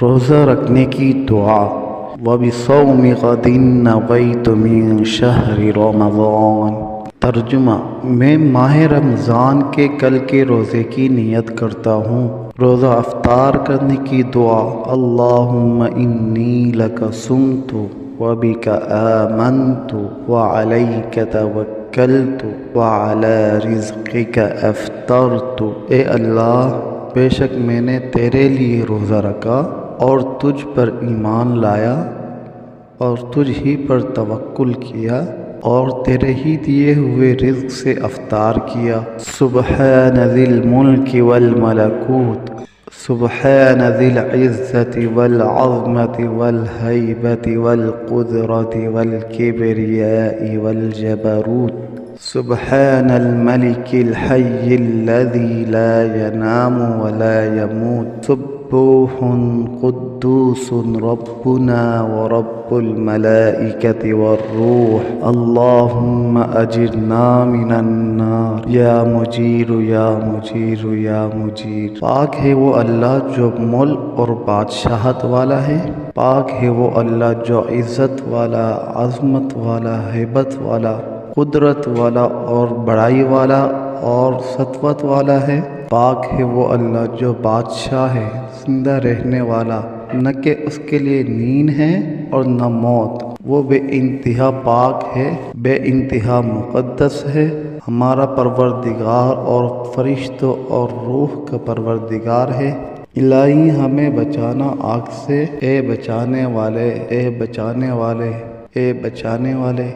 روزہ رکھنے کی دعا وَبِصَوْمِ غَدٍ نَوَيْتُ مِن شَهْرِ رَمَضَانَ۔ ترجمہ: میں ماہ رمضان کے کل کے روزے کی نیت کرتا ہوں۔ روزہ افطار کرنے کی دعا: اللہم انی لک صمت وبک آمنت وعلیک توکلت وعلی رزقک افطرت۔ اے اللہ، بے شک میں نے تیرے لیے روزہ رکھا اور تجھ پر ایمان لایا اور تجھ ہی پر توکل کیا اور تیرے ہی دیے ہوئے رزق سے افطار کیا۔ سبحان ذی الملک والملکوت، سبحان ذی العزت والعظمت والہیبت والقدرت والکبریاء والجبروت۔ سبحان الملک الحی الذی لا ینام ولا یموت، سبوح قدوس ربنا ورب الملائکۃ والروح، اللہم اجرنا من النار یا مجیر یا مجیر یا مجیر۔ پاک ہے وہ اللہ جو ملک اور بادشاہت والا ہے، پاک ہے وہ اللہ جو عزت والا، عظمت والا، ہیبت والا، قدرت والا اور بڑائی والا اور سطوت والا ہے۔ پاک ہے وہ اللہ جو بادشاہ ہے، زندہ رہنے والا، نہ کہ اس کے لیے نیند ہے اور نہ موت۔ وہ بے انتہا پاک ہے، بے انتہا مقدس ہے۔ ہمارا پروردگار اور فرشتوں اور روح کا پروردگار ہے۔ الہی ہمیں بچانا آگ سے، اے بچانے والے، اے بچانے والے، اے بچانے والے۔